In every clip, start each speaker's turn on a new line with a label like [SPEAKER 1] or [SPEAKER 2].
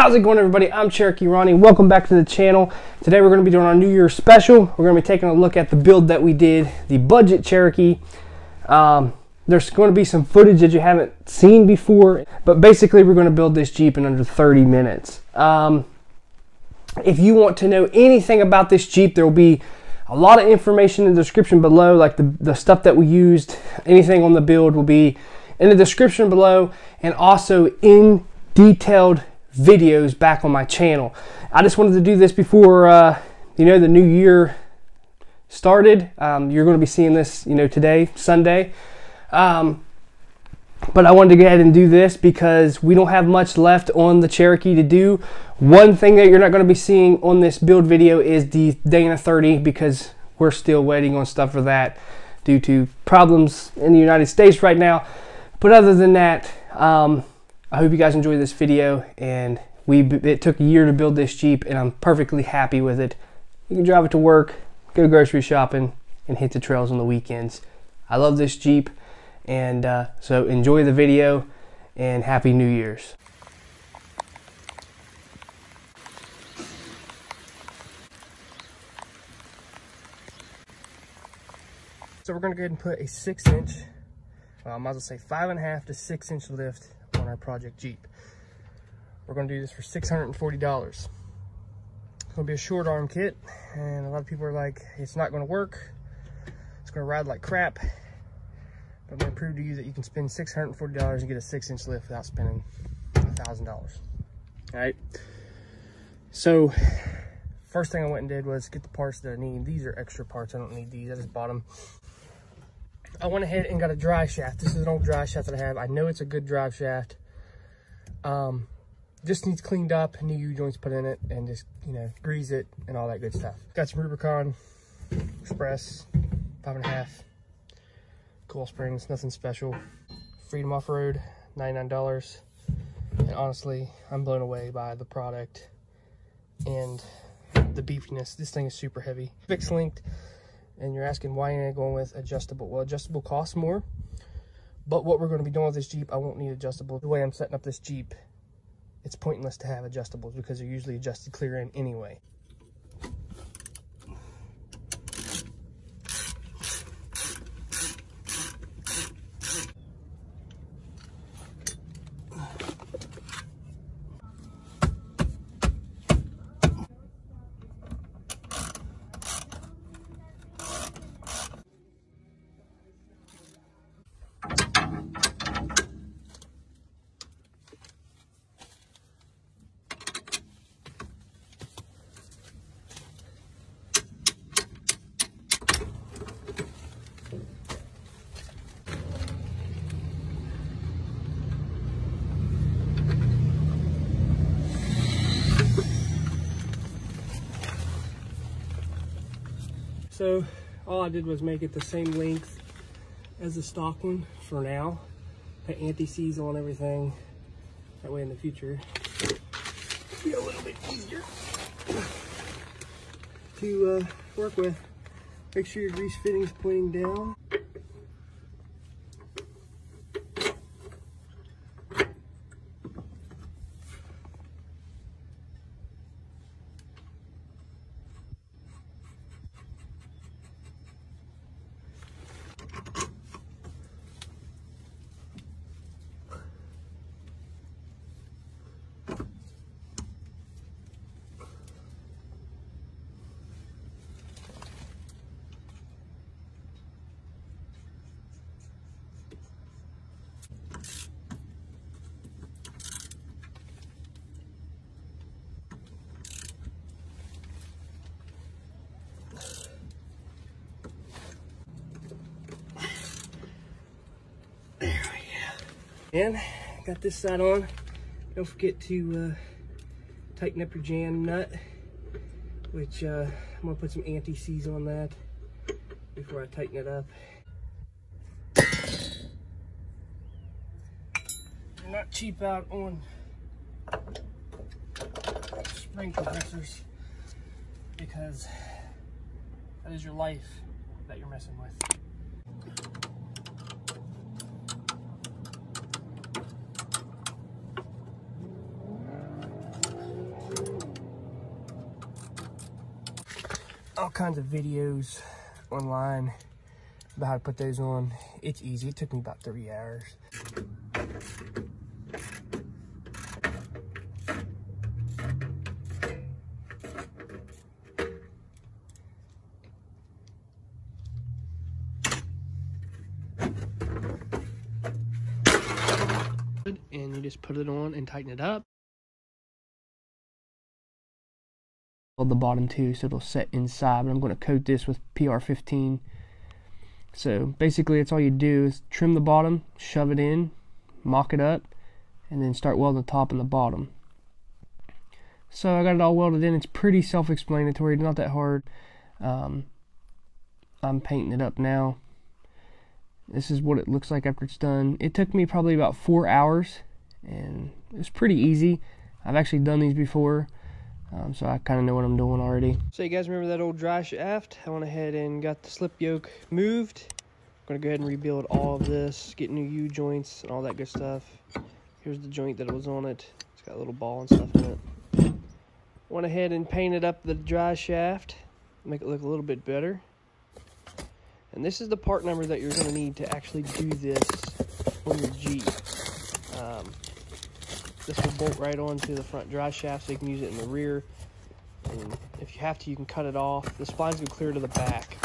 [SPEAKER 1] How's it going, everybody? I'm Cherokee Ronnie. Welcome back to the channel. Today we're going to be doing our New Year's special. We're going to be taking a look at the build that we did, the budget Cherokee. There's going to be some footage that you haven't seen before, but basically we're going to build this Jeep in under 30 minutes. If you want to know anything about this Jeep, there will be a lot of information in the description below, like the stuff that we used. Anything on the build will be in the description below, and also in detailed videos back on my channel. I just wanted to do this before the new year started. You're going to be seeing this today, Sunday, but I wanted to go ahead and do this because we don't have much left on the Cherokee to do. One thing that you're not going to be seeing on this build video is the day in a 30, because we're still waiting on stuff for that due to problems in the United States right now. But other than that, I hope you guys enjoy this video. And it took a year to build this Jeep, and I'm perfectly happy with it. You can drive it to work, go grocery shopping, and hit the trails on the weekends. I love this Jeep, and so enjoy the video, and Happy New Year's. So we're going to go ahead and put a 6-inch, I might as well say 5.5 to 6-inch lift on our project Jeep. We're going to do this for $640. It's going to be a short arm kit, and a lot of people are like, it's not going to work, it's going to ride like crap. But I'm going to prove to you that you can spend $640 and get a 6-inch lift without spending $1,000. All right, so first thing I went and did was get the parts that I need. These are extra parts, I don't need these, I just bought them. I went ahead and got a drive shaft. This is an old drive shaft that I have. I know it's a good drive shaft. Just needs cleaned up, new U-joints put in it, and just, grease it and all that good stuff. Got some Rubicon Express, 5.5. Coil springs, nothing special. Freedom Off-Road, $99. And honestly, I'm blown away by the product and the beefiness. This thing is super heavy. Fixed linked. And you're asking why ain't I going with adjustable? Well, adjustable costs more, but what we're going to be doing with this Jeep, I won't need adjustable. The way I'm setting up this Jeep, it's pointless to have adjustables because they're usually adjusted clear in anyway. So all I did was make it the same length as the stock one for now. Put anti-seize on everything. That way in the future, it'll be a little bit easier to work with. Make sure your grease fitting's pointing down. And got this side on. Don't forget to tighten up your jam nut, which I'm gonna put some anti-seize on that before I tighten it up. Do not cheap out on spring compressors, because that is your life that you're messing with. all kinds of videos online about how to put those on. It's easy. It took me about 3 hours. And you just put it on and tighten it up. The bottom too, so it'll set inside, but I'm going to coat this with PR15. So basically that's all you do is trim the bottom, shove it in, mock it up, and then start welding the top and the bottom. So I got it all welded in. It's pretty self-explanatory, not that hard. I'm painting it up now. This is what it looks like after it's done. It took me probably about 4 hours, and it was pretty easy. I've actually done these before, so I kind of know what I'm doing already. So you guys remember that old dry shaft? I went ahead and got the slip yoke moved. I'm going to go ahead and rebuild all of this, get new U-joints and all that good stuff. Here's the joint that was on it. It's got a little ball and stuff in it. Went ahead and painted up the dry shaft, make it look a little bit better. And this is the part number that you're going to need to actually do this on your Jeep. This will bolt right onto the front dry shaft so you can use it in the rear. And if you have to, you can cut it off. The splines go clear to the back.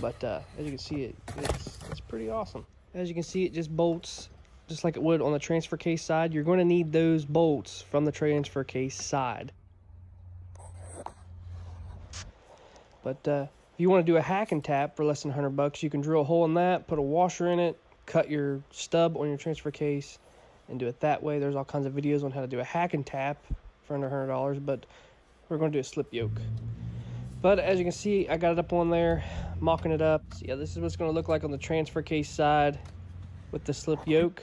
[SPEAKER 1] But as you can see, it's pretty awesome. As you can see, it just bolts just like it would on the transfer case side. You're going to need those bolts from the transfer case side. But if you want to do a hack and tap for less than 100 bucks, you can drill a hole in that, put a washer in it, cut your stub on your transfer case, and do it that way. There's all kinds of videos on how to do a hack and tap for under $100, but we're going to do a slip yoke. But as you can see, I got it up on there, mocking it up. So yeah, this is what it's going to look like on the transfer case side with the slip yoke.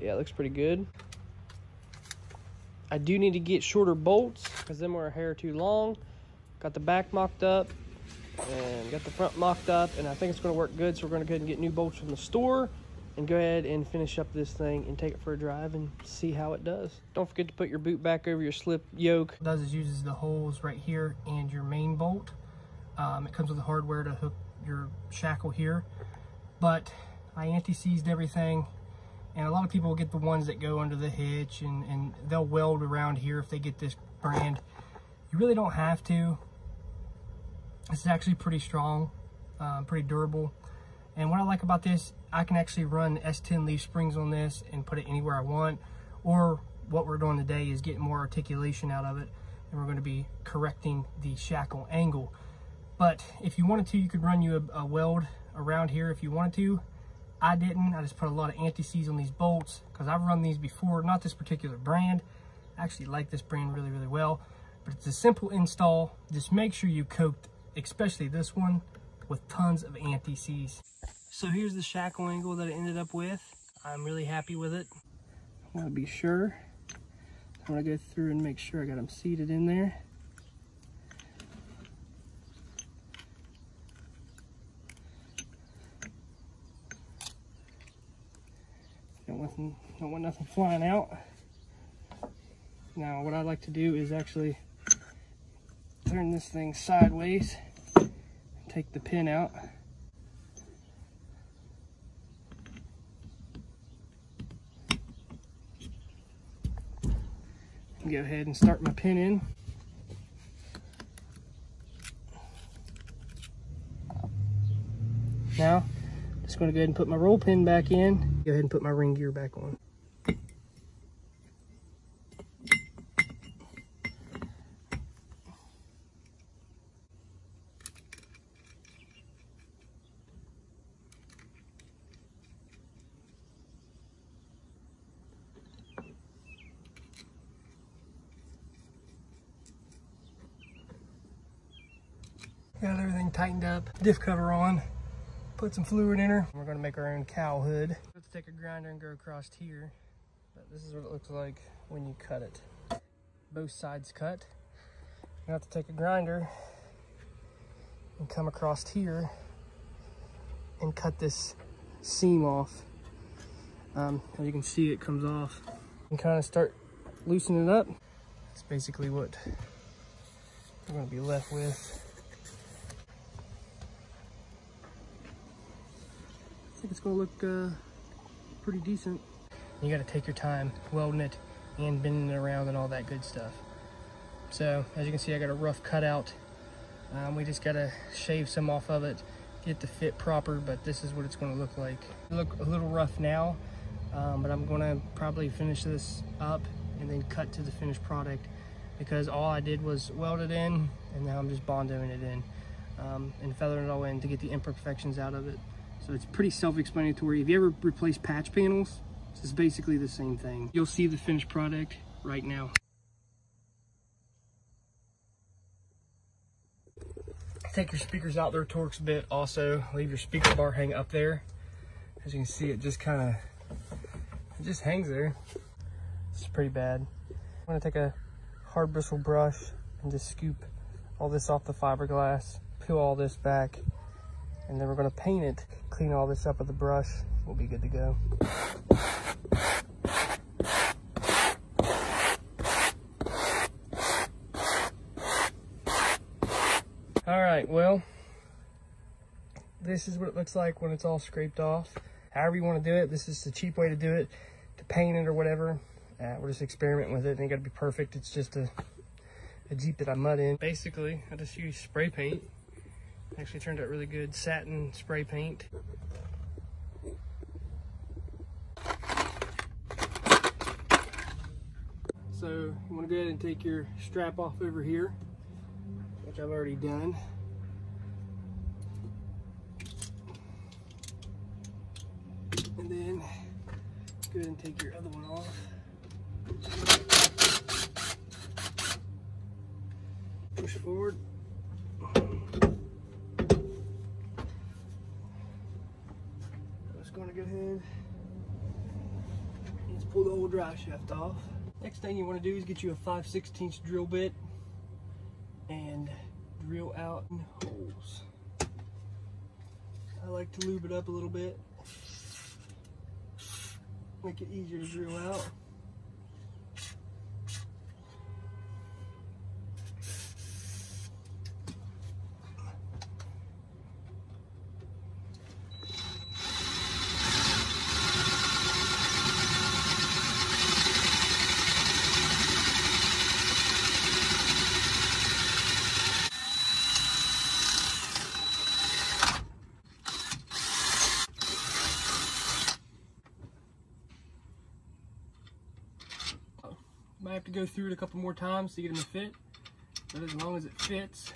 [SPEAKER 1] Yeah, it looks pretty good. I do need to get shorter bolts because them were a hair too long. Got the back mocked up and got the front mocked up, and I think it's going to work good. So we're going to go ahead and get new bolts from the store and go ahead and finish up this thing and take it for a drive and see how it does. Don't forget to put your boot back over your slip yoke. What it does is uses the holes right here and your main bolt. It comes with the hardware to hook your shackle here, but I anti-seized everything. And a lot of people get the ones that go under the hitch, and they'll weld around here if they get this brand. You really don't have to. It's actually pretty strong, pretty durable. And what I like about this, I can actually run S10 leaf springs on this and put it anywhere I want. Or what we're doing today is getting more articulation out of it, and we're going to be correcting the shackle angle. But if you wanted to, you could run you a weld around here if you wanted to. I didn't. I just put a lot of anti-seize on these bolts because I've run these before. Not this particular brand. I actually like this brand really, really well. But it's a simple install. Just make sure you coat, especially this one, with tons of anti-seize. So here's the shackle angle that I ended up with. I'm really happy with it. I want to be sure. I want to go through and make sure I got them seated in there. Don't want nothing flying out. Now what I like to do is actually turn this thing sideways, take the pin out. Go ahead and start my pin in. Now, just going to go ahead and put my roll pin back in. Go ahead and put my ring gear back on. Got everything tightened up, diff cover on, put some fluid in her. We're gonna make our own cowl hood. Let's take a grinder and go across here. But this is what it looks like when you cut it. Both sides cut. You have to take a grinder and come across here and cut this seam off. As you can see, it comes off. And kind of start loosening it up. That's basically what we're going to be left with. I think it's going to look pretty decent. You got to take your time welding it and bending it around and all that good stuff. So as you can see, I got a rough cutout. We just got to shave some off of it, get the fit proper, but this is what it's going to look like. It look a little rough now, but I'm going to probably finish this up and then cut to the finished product, because all I did was weld it in, and now I'm just bondoing it in and feathering it all in to get the imperfections out of it. So it's pretty self-explanatory. If you ever replace patch panels, it's basically the same thing. You'll see the finished product right now. Take your speakers out their Torx bit. Also, leave your speaker bar hang up there. As you can see, it just hangs there. It's pretty bad. I'm gonna take a hard bristle brush and just scoop all this off the fiberglass, peel all this back, and then we're gonna paint it, clean all this up with the brush. We'll be good to go. All right, well, this is what it looks like when it's all scraped off. However you want to do it, this is the cheap way to do it, to paint it or whatever. We're just experimenting with it. It ain't got to be perfect. It's just a Jeep that I mud in. Basically, I just used spray paint. Actually turned out really good, satin spray paint. So you want to go ahead and take your strap off over here, which I've already done. And then go ahead and take your other one off. Push forward. Just going to go ahead and just pull the old drive shaft off. Next thing you want to do is get you a 5/16 drill bit and drill out holes. I like to lube it up a little bit, make it easier to drill out. Might have to go through it a couple more times to get them to fit, but as long as it fits,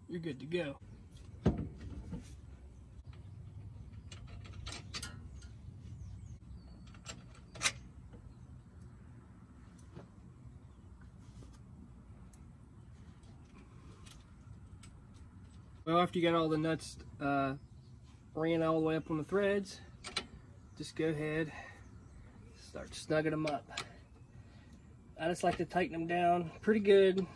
[SPEAKER 1] you're good to go. Well, after you got all the nuts ran all the way up on the threads, just go ahead, start snugging them up. I just like to tighten them down pretty good.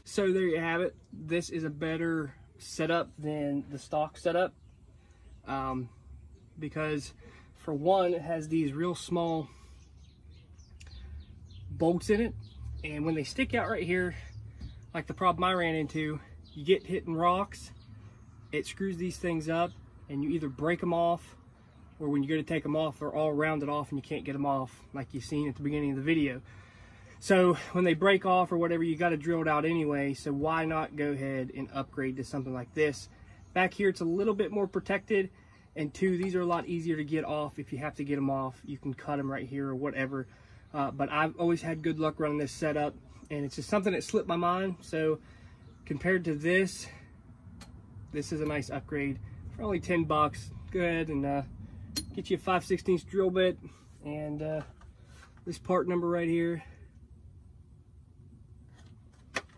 [SPEAKER 1] So there you have it. This is a better setup than the stock setup, because for one, it has these real small bolts in it, and when they stick out right here, like the problem I ran into, you get hitting rocks, it screws these things up, and you either break them off, or when you go to take them off, they're all rounded off and you can't get them off, like you've seen at the beginning of the video. So when they break off or whatever, you got to drill it out anyway, so why not go ahead and upgrade to something like this. Back here, it's a little bit more protected, and two, these are a lot easier to get off. If you have to get them off, you can cut them right here or whatever. But I've always had good luck running this setup, and it's just something that slipped my mind. So compared to this, this is a nice upgrade for only 10 bucks. Go ahead and get you a 5/16 drill bit and this part number right here.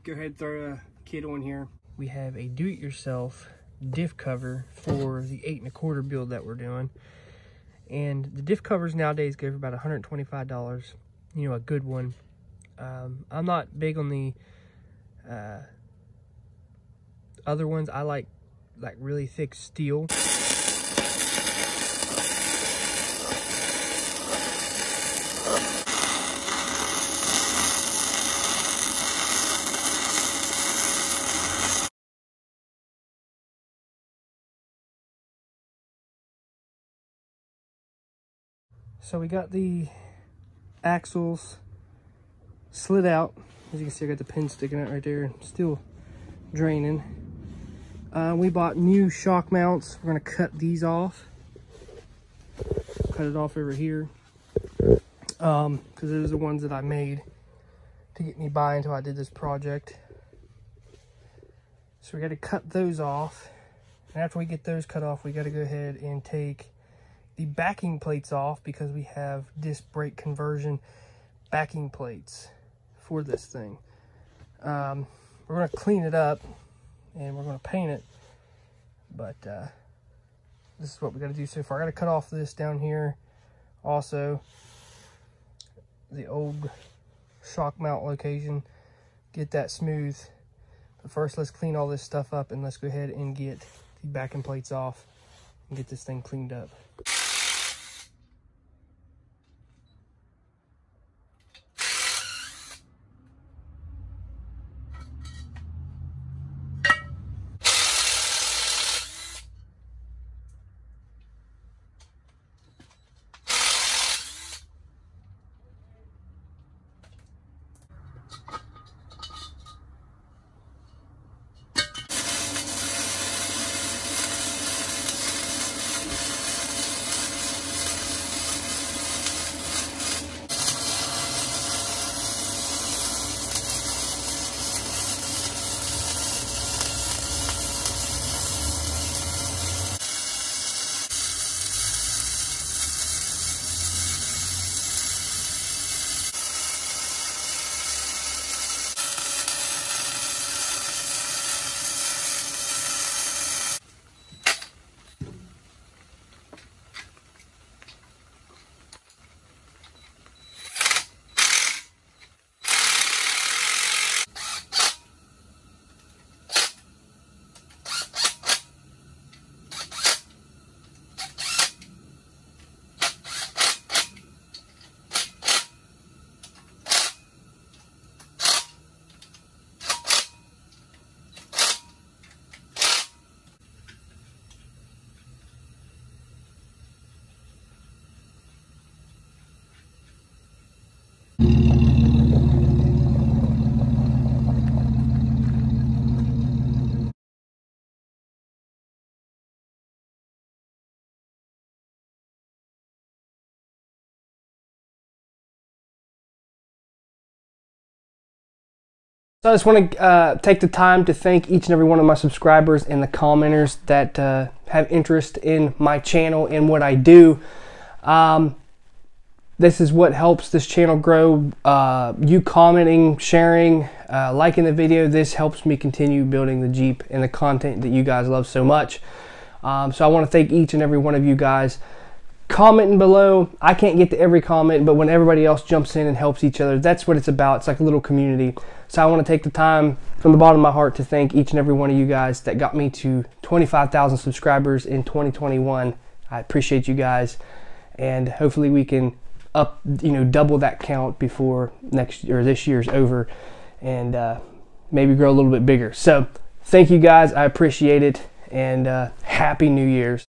[SPEAKER 1] Go ahead and throw a kit on here. We have a do-it-yourself diff cover for the 8 1/4 build that we're doing, and the diff covers nowadays go for about $125. You know, a good one. I'm not big on the other ones. I like like really thick steel. So we got the axles slid out. As you can see, I got the pin sticking out right there, still draining. We bought new shock mounts. We're gonna cut these off. Cut it off over here. Because those are the ones that I made to get me by until I did this project. So we gotta cut those off. And after we get those cut off, we gotta go ahead and take the backing plates off, because we have disc brake conversion backing plates for this thing. We're going to clean it up and we're going to paint it, but this is what we got to do so far. I got to cut off this down here, also the old shock mount location, get that smooth. But first, let's clean all this stuff up and let's go ahead and get the backing plates off and get this thing cleaned up. So I just want to take the time to thank each and every one of my subscribers and the commenters that have interest in my channel and what I do. This is what helps this channel grow. You commenting, sharing, liking the video, this helps me continue building the Jeep and the content that you guys love so much. So I want to thank each and every one of you guys. Commenting below. I can't get to every comment, but when everybody else jumps in and helps each other, that's what it's about. It's like a little community. So I want to take the time from the bottom of my heart to thank each and every one of you guys that got me to 25,000 subscribers in 2021. I appreciate you guys, and hopefully we can double that count before this year's over, and maybe grow a little bit bigger. So thank you guys. I appreciate it, and Happy New Year's.